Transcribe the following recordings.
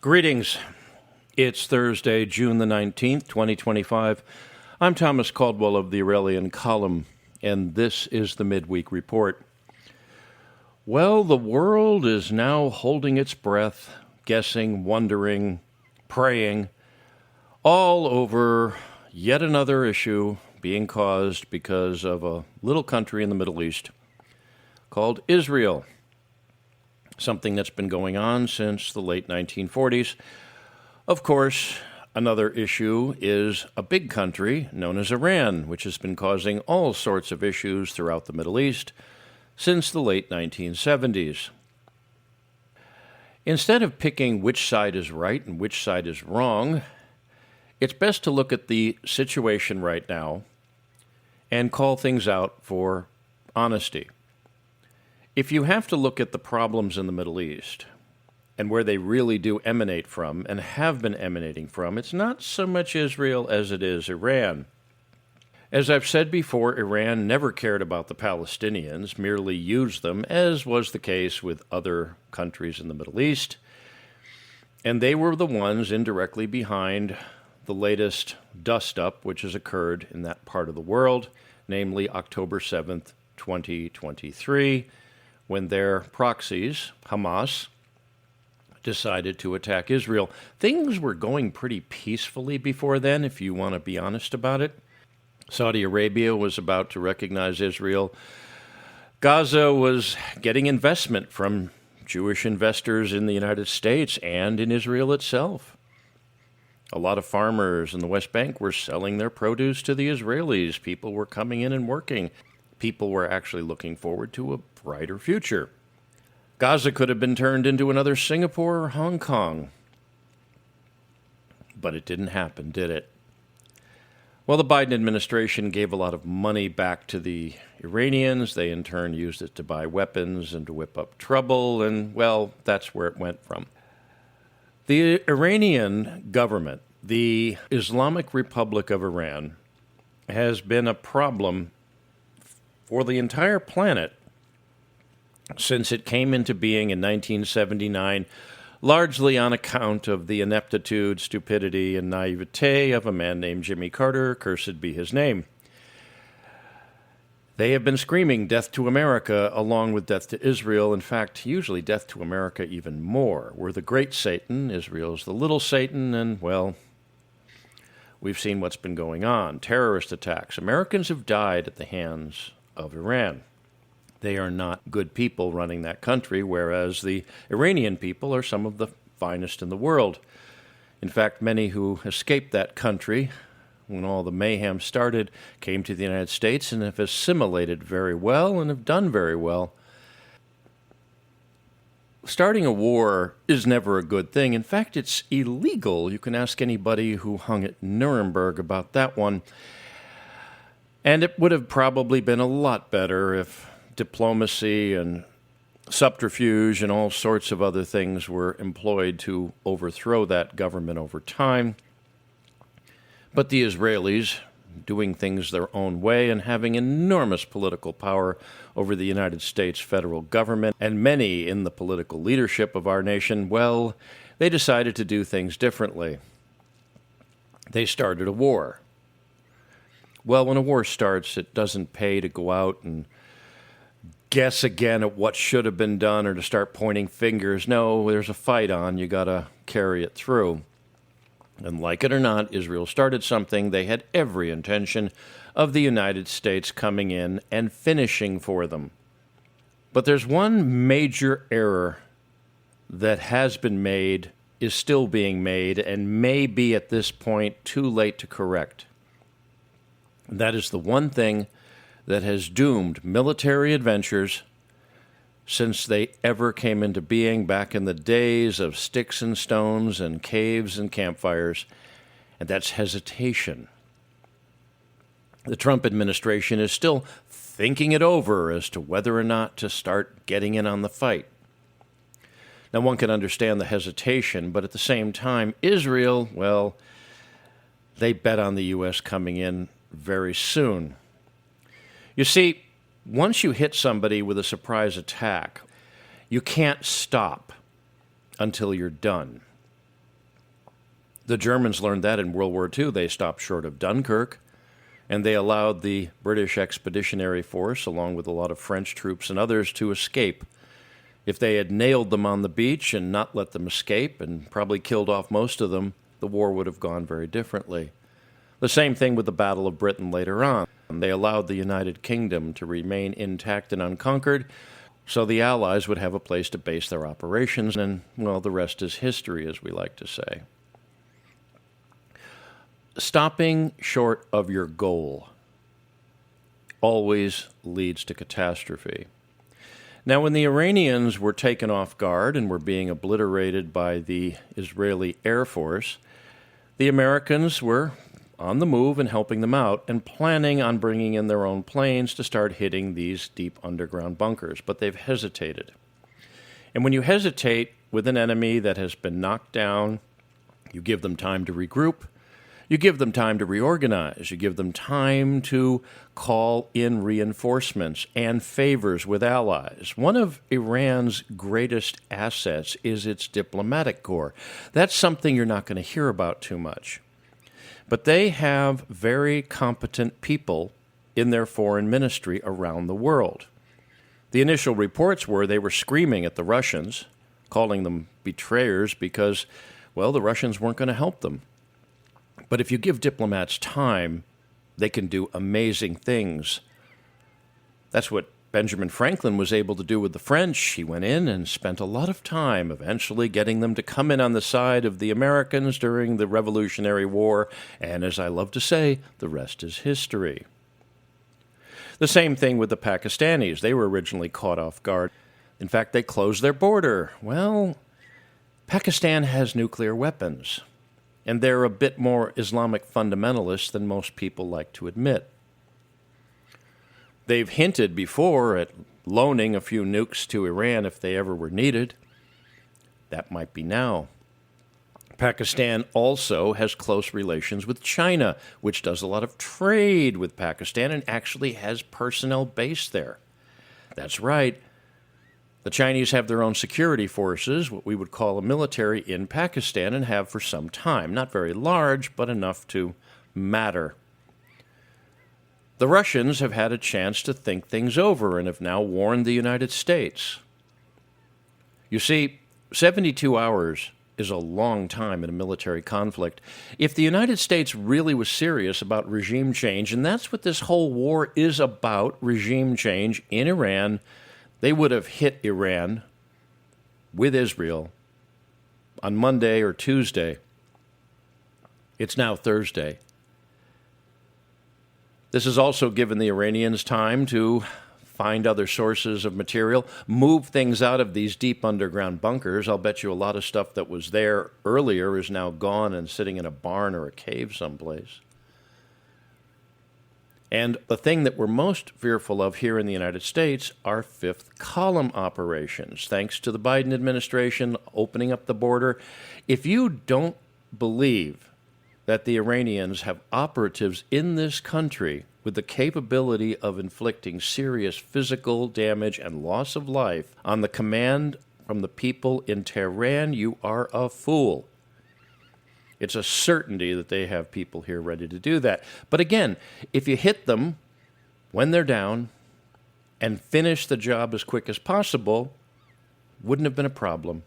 Greetings. It's Thursday, June the 19th, 2025. I'm Thomas Caldwell of the Aurelian Column, and this is the Midweek Report. Well, the world is now holding its breath, guessing, wondering, praying, all over yet another issue being caused because of a little country in the Middle East called Israel. Something that's been going on since the late 1940s. Of course, another issue is a big country known as Iran, which has been causing all sorts of issues throughout the Middle East since the late 1970s. Instead of picking which side is right and which side is wrong, it's best to look at the situation right now and call things out for honesty. If you have to look at the problems in the Middle East and where they really do emanate from and have been emanating from, it's not so much Israel as it is Iran. As I've said before, Iran never cared about the Palestinians, merely used them, as was the case with other countries in the Middle East. And they were the ones indirectly behind the latest dust-up which has occurred in that part of the world, namely October 7th, 2023, when their proxies, Hamas, decided to attack Israel. Things were going pretty peacefully before then, if you want to be honest about it. Saudi Arabia was about to recognize Israel. Gaza was getting investment from Jewish investors in the United States and in Israel itself. A lot of farmers in the West Bank were selling their produce to the Israelis. People were coming in and working. People were actually looking forward to a brighter future. Gaza could have been turned into another Singapore or Hong Kong. But it didn't happen, did it? Well, the Biden administration gave a lot of money back to the Iranians. They, in turn, used it to buy weapons and to whip up trouble, and, well, that's where it went from. The Iranian government, the Islamic Republic of Iran, has been a problem for the entire planet since it came into being in 1979, largely on account of the ineptitude, stupidity, and naivete of a man named Jimmy Carter, cursed be his name. They have been screaming death to America along with death to Israel. In fact, usually death to America even more. We're the great Satan, Israel's the little Satan, and, well, we've seen what's been going on. Terrorist attacks. Americans have died at the hands of Iran. They are not good people running that country, whereas the Iranian people are some of the finest in the world. In fact, many who escaped that country when all the mayhem started came to the United States and have assimilated very well and have done very well. Starting a war is never a good thing. In fact, it's illegal. You can ask anybody who hung at Nuremberg about that one. And it would have probably been a lot better if diplomacy and subterfuge and all sorts of other things were employed to overthrow that government over time. But the Israelis, doing things their own way and having enormous political power over the United States federal government and many in the political leadership of our nation, well, they decided to do things differently. They started a war. Well, when a war starts, it doesn't pay to go out and guess again at what should have been done or to start pointing fingers. No, there's a fight on. You got to carry it through. And like it or not, Israel started something. They had every intention of the United States coming in and finishing for them. But there's one major error that has been made, is still being made, and may be at this point too late to correct. That is the one thing that has doomed military adventures since they ever came into being back in the days of sticks and stones and caves and campfires, and that's hesitation. The Trump administration is still thinking it over as to whether or not to start getting in on the fight. Now, one can understand the hesitation, but at the same time, Israel, well, they bet on the U.S. coming in very soon. You see, once you hit somebody with a surprise attack, you can't stop until you're done. The Germans learned that in World War II. They stopped short of Dunkirk, and they allowed the British Expeditionary Force, along with a lot of French troops and others, to escape. If they had nailed them on the beach and not let them escape and probably killed off most of them, the war would have gone very differently. The same thing with the Battle of Britain later on. They allowed the United Kingdom to remain intact and unconquered, so the Allies would have a place to base their operations, and, well, the rest is history, as we like to say. Stopping short of your goal always leads to catastrophe. Now, when the Iranians were taken off guard and were being obliterated by the Israeli Air Force, the Americans were on the move and helping them out and planning on bringing in their own planes to start hitting these deep underground bunkers. But they've hesitated. And when you hesitate with an enemy that has been knocked down, you give them time to regroup. You give them time to reorganize. You give them time to call in reinforcements and favors with allies. One of Iran's greatest assets is its diplomatic corps. That's something you're not going to hear about too much. But they have very competent people in their foreign ministry around the world. The initial reports were they were screaming at the Russians, calling them betrayers because, well, the Russians weren't going to help them. But if you give diplomats time, they can do amazing things. That's what Benjamin Franklin was able to do with the French. He went in and spent a lot of time eventually getting them to come in on the side of the Americans during the Revolutionary War. And as I love to say, the rest is history. The same thing with the Pakistanis. They were originally caught off guard. In fact, they closed their border. Well, Pakistan has nuclear weapons, and they're a bit more Islamic fundamentalist than most people like to admit. They've hinted before at loaning a few nukes to Iran if they ever were needed. That might be now. Pakistan also has close relations with China, which does a lot of trade with Pakistan and actually has personnel based there. That's right. The Chinese have their own security forces, what we would call a military, in Pakistan, and have for some time. Not very large, but enough to matter. The Russians have had a chance to think things over and have now warned the United States. You see, 72 hours is a long time in a military conflict. If the United States really was serious about regime change, and that's what this whole war is about, regime change in Iran, they would have hit Iran with Israel on Monday or Tuesday. It's now Thursday. This has also given the Iranians time to find other sources of material, move things out of these deep underground bunkers. I'll bet you a lot of stuff that was there earlier is now gone and sitting in a barn or a cave someplace. And the thing that we're most fearful of here in the United States are fifth column operations, thanks to the Biden administration opening up the border. If you don't believe that the Iranians have operatives in this country with the capability of inflicting serious physical damage and loss of life on the command from the people in Tehran, you are a fool. It's a certainty that they have people here ready to do that. But again, if you hit them when they're down and finish the job as quick as possible, wouldn't have been a problem.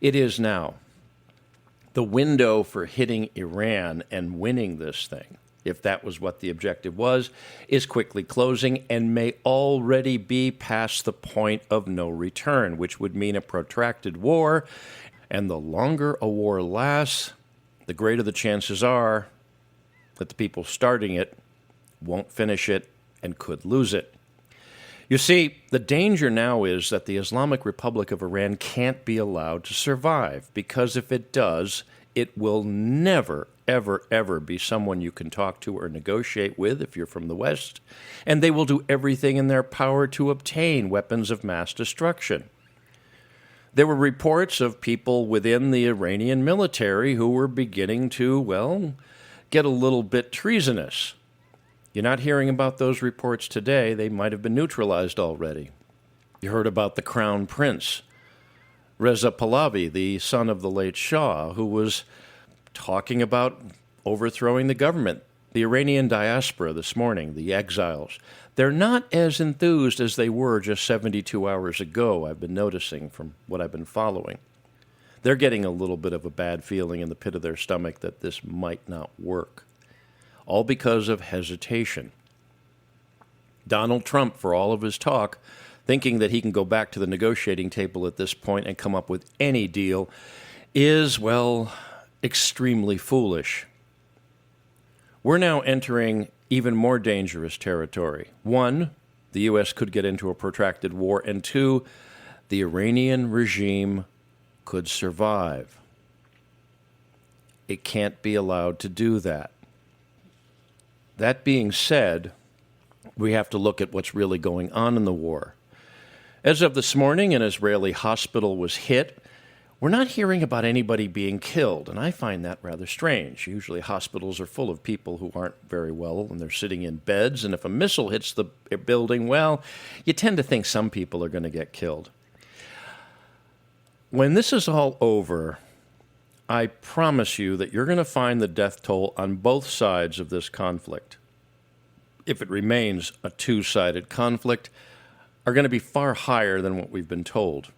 It is now. The window for hitting Iran and winning this thing, if that was what the objective was, is quickly closing and may already be past the point of no return, which would mean a protracted war. And the longer a war lasts, the greater the chances are that the people starting it won't finish it and could lose it. You see, the danger now is that the Islamic Republic of Iran can't be allowed to survive, because if it does, it will never, ever, ever be someone you can talk to or negotiate with if you're from the West, and they will do everything in their power to obtain weapons of mass destruction. There were reports of people within the Iranian military who were beginning to, well, get a little bit treasonous. You're not hearing about those reports today. They might have been neutralized already. You heard about the Crown Prince, Reza Pahlavi, the son of the late Shah, who was talking about overthrowing the government. The Iranian diaspora this morning, the exiles, they're not as enthused as they were just 72 hours ago, I've been noticing from what I've been following. They're getting a little bit of a bad feeling in the pit of their stomach that this might not work, all because of hesitation. Donald Trump, for all of his talk, thinking that he can go back to the negotiating table at this point and come up with any deal, is, well, extremely foolish. We're now entering even more dangerous territory. One, the U.S. could get into a protracted war, and two, the Iranian regime could survive. It can't be allowed to do that. That being said, we have to look at what's really going on in the war. As of this morning, an Israeli hospital was hit. We're not hearing about anybody being killed, and I find that rather strange. Usually hospitals are full of people who aren't very well, and they're sitting in beds, and if a missile hits the building, well, you tend to think some people are going to get killed. When this is all over, I promise you that you're going to find the death toll on both sides of this conflict, if it remains a two-sided conflict, are going to be far higher than what we've been told.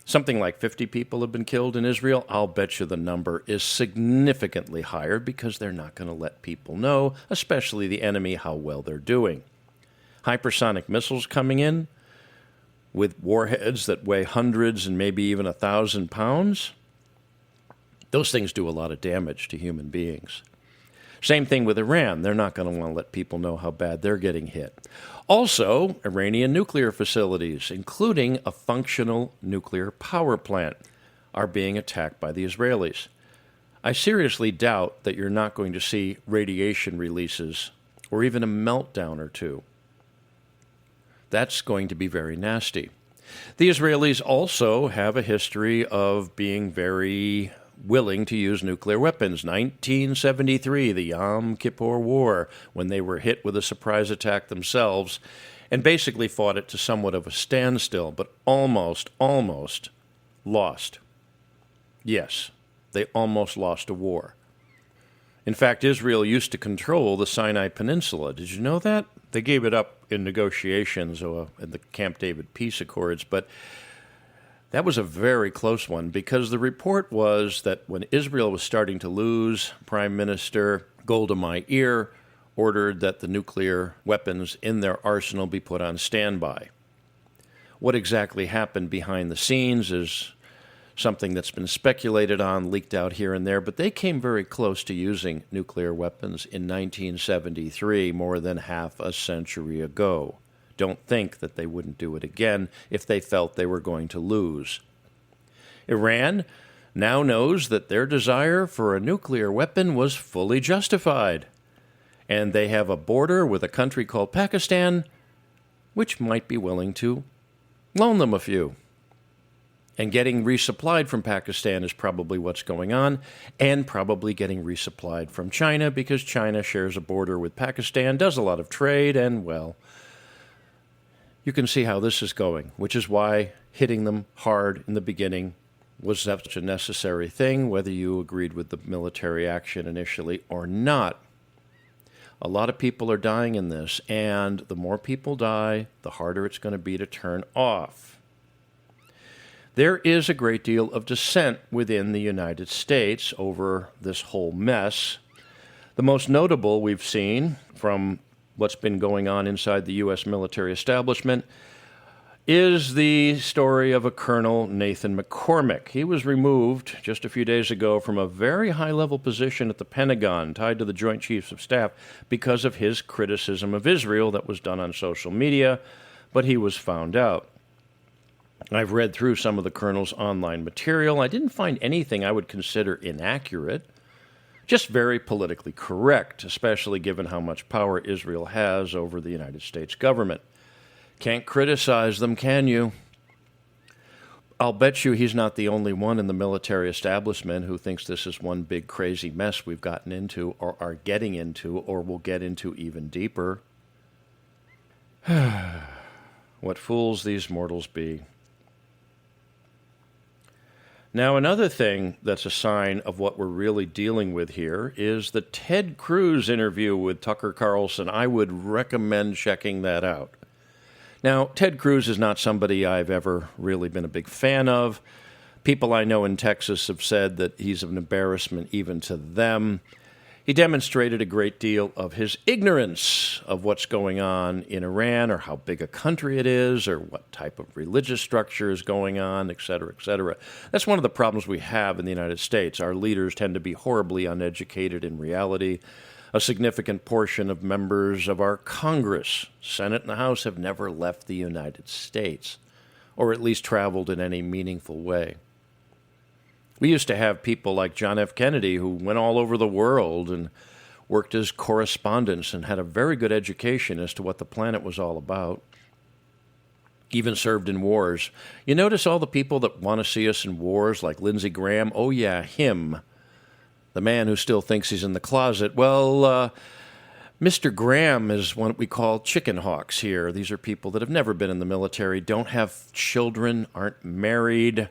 Something like 50 people have been killed in Israel. I'll bet you the number is significantly higher because they're not going to let people know, especially the enemy, how well they're doing. Hypersonic missiles coming in with warheads that weigh hundreds and maybe even 1,000 pounds. Those things do a lot of damage to human beings. Same thing with Iran. They're not going to want to let people know how bad they're getting hit. Also, Iranian nuclear facilities, including a functional nuclear power plant, are being attacked by the Israelis. I seriously doubt that you're not going to see radiation releases or even a meltdown or two. That's going to be very nasty. The Israelis also have a history of being very willing to use nuclear weapons. 1973, the Yom Kippur War, when they were hit with a surprise attack themselves and basically fought it to somewhat of a standstill, but almost lost. Yes, they almost lost a war. In fact, Israel used to control the Sinai Peninsula. Did you know that? They gave it up in negotiations in the Camp David peace accords, but that was a very close one because the report was that when Israel was starting to lose, Prime Minister Golda Meir ordered that the nuclear weapons in their arsenal be put on standby. What exactly happened behind the scenes is something that's been speculated on, leaked out here and there, but they came very close to using nuclear weapons in 1973, more than half a century ago. Don't think that they wouldn't do it again if they felt they were going to lose. Iran now knows that their desire for a nuclear weapon was fully justified, and they have a border with a country called Pakistan, which might be willing to loan them a few. And getting resupplied from Pakistan is probably what's going on, and probably getting resupplied from China because China shares a border with Pakistan, does a lot of trade, and, well, you can see how this is going, which is why hitting them hard in the beginning was such a necessary thing, whether you agreed with the military action initially or not. A lot of people are dying in this, and the more people die, the harder it's going to be to turn off. There is a great deal of dissent within the United States over this whole mess. The most notable we've seen from what's been going on inside the U.S. military establishment is the story of a Colonel Nathan McCormick. He was removed just a few days ago from a very high-level position at the Pentagon, tied to the Joint Chiefs of Staff, because of his criticism of Israel that was done on social media, but he was found out. I've read through some of the colonel's online material. I didn't find anything I would consider inaccurate. Just very politically correct, especially given how much power Israel has over the United States government. Can't criticize them, can you? I'll bet you he's not the only one in the military establishment who thinks this is one big crazy mess we've gotten into or are getting into or will get into even deeper. What fools these mortals be. Now, another thing that's a sign of what we're really dealing with here is the Ted Cruz interview with Tucker Carlson. I would recommend checking that out. Now, Ted Cruz is not somebody I've ever really been a big fan of. People I know in Texas have said that he's an embarrassment even to them. He demonstrated a great deal of his ignorance of what's going on in Iran, or how big a country it is, or what type of religious structure is going on, et cetera, et cetera. That's one of the problems we have in the United States. Our leaders tend to be horribly uneducated in reality. A significant portion of members of our Congress, Senate and the House, have never left the United States, or at least traveled in any meaningful way. We used to have people like John F. Kennedy who went all over the world and worked as correspondents and had a very good education as to what the planet was all about, even served in wars. You notice all the people that want to see us in wars, like Lindsey Graham? Oh, yeah, him, the man who still thinks he's in the closet. Well, Mr. Graham is what we call chicken hawks here. These are people that have never been in the military, don't have children, aren't married,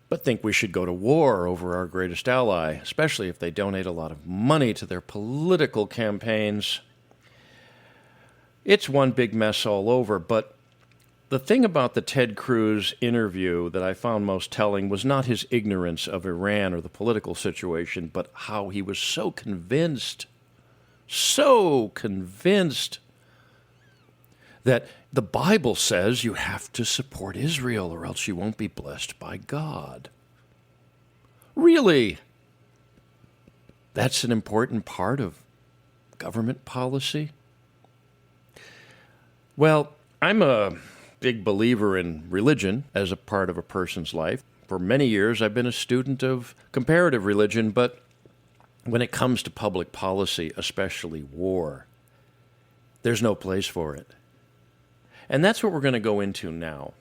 but think we should go to war over our greatest ally, especially if they donate a lot of money to their political campaigns. It's one big mess all over, but the thing about the Ted Cruz interview that I found most telling was not his ignorance of Iran or the political situation, but how he was so convinced that the Bible says you have to support Israel or else you won't be blessed by God. Really? That's an important part of government policy? Well, I'm a big believer in religion as a part of a person's life. For many years, I've been a student of comparative religion, but when it comes to public policy, especially war, there's no place for it. And that's what we're going to go into now.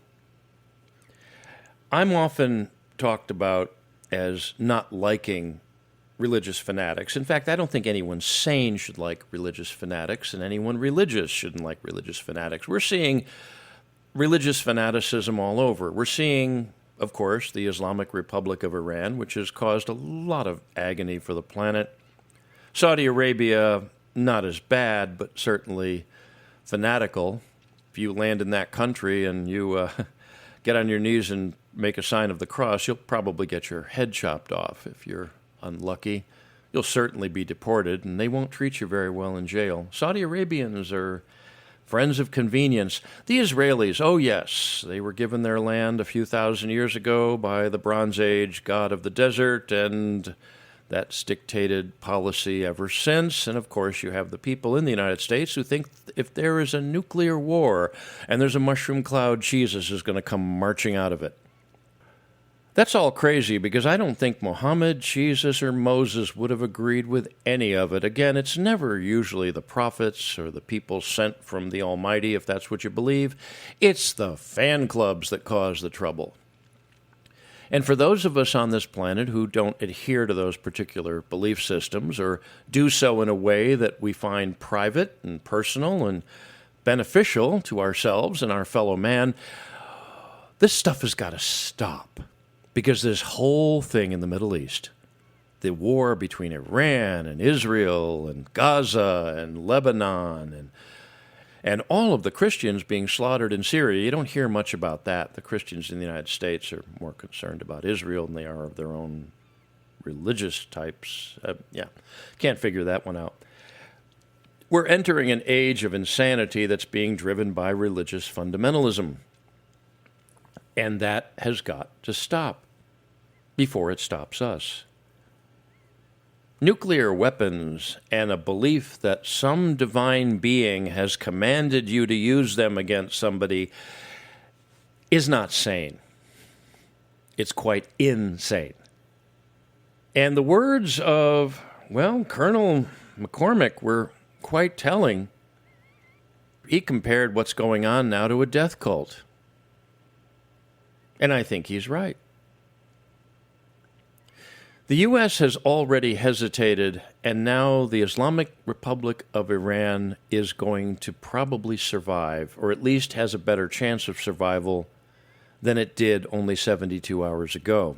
I'm often talked about as not liking religious fanatics. In fact, I don't think anyone sane should like religious fanatics, and anyone religious shouldn't like religious fanatics. We're seeing religious fanaticism all over. We're seeing, of course, the Islamic Republic of Iran, which has caused a lot of agony for the planet. Saudi Arabia, not as bad, but certainly fanatical. If you land in that country and you get on your knees and make a sign of the cross, you'll probably get your head chopped off. If you're unlucky, you'll certainly be deported, and they won't treat you very well in jail. Saudi Arabians are friends of convenience. The Israelis, oh yes, they were given their land a few thousand years ago by the Bronze Age god of the desert, and that's dictated policy ever since. And of course, you have the people in the United States who think if there is a nuclear war and there's a mushroom cloud, Jesus is going to come marching out of it. That's all crazy, because I don't think Muhammad, Jesus, or Moses would have agreed with any of it. Again, it's never usually the prophets or the people sent from the Almighty, if that's what you believe. It's the fan clubs that cause the trouble. And for those of us on this planet who don't adhere to those particular belief systems, or do so in a way that we find private and personal and beneficial to ourselves and our fellow man, this stuff has got to stop. Because this whole thing in the Middle East, the war between Iran and Israel and Gaza and Lebanon and all of the Christians being slaughtered in Syria, you don't hear much about that. The Christians in the United States are more concerned about Israel than they are of their own religious types. Can't figure that one out. We're entering an age of insanity that's being driven by religious fundamentalism. And that has got to stop before it stops us. Nuclear weapons and a belief that some divine being has commanded you to use them against somebody is not sane. It's quite insane. And the words of, Colonel McCormick were quite telling. He compared what's going on now to a death cult. And I think he's right. The U.S. has already hesitated, and now the Islamic Republic of Iran is going to probably survive, or at least has a better chance of survival than it did only 72 hours ago.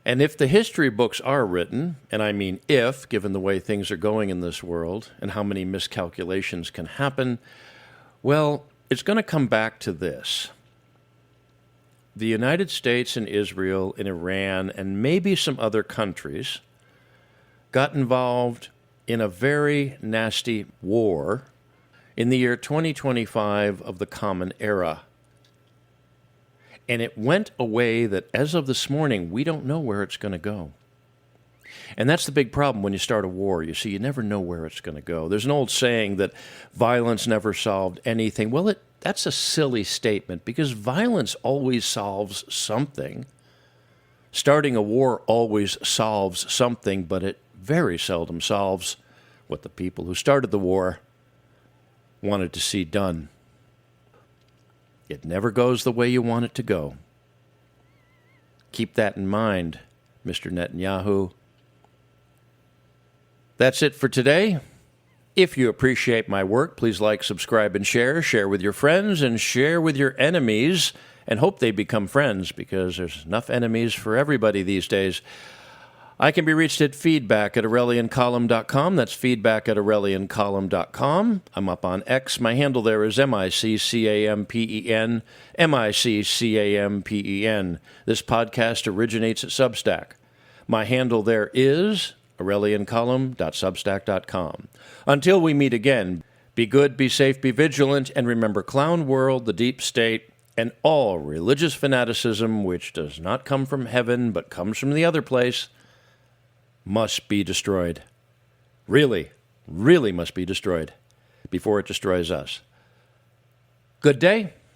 And if the history books are written, and I mean if, given the way things are going in this world and how many miscalculations can happen, well, it's going to come back to this. The United States and Israel and Iran and maybe some other countries got involved in a very nasty war in the year 2025 of the Common Era. And it went away that, as of this morning, we don't know where it's going to go. And that's the big problem when you start a war. You see, you never know where it's going to go. There's an old saying that violence never solved anything. Well, that's a silly statement because violence always solves something. Starting a war always solves something, but it very seldom solves what the people who started the war wanted to see done. It never goes the way you want it to go. Keep that in mind, Mr. Netanyahu. That's it for today. If you appreciate my work, please like, subscribe, and share. Share with your friends and share with your enemies, and hope they become friends because there's enough enemies for everybody these days. I can be reached at feedback@aureliancolumn.com. That's feedback@aureliancolumn.com. I'm up on X. My handle there is MICCAMPEN, MICCAMPEN. This podcast originates at Substack. My handle there is aureliancolumn.substack.com. Until we meet again, be good, be safe, be vigilant, and remember Clown World, the Deep State, and all religious fanaticism, which does not come from heaven but comes from the other place, must be destroyed. Really, really must be destroyed before it destroys us. Good day.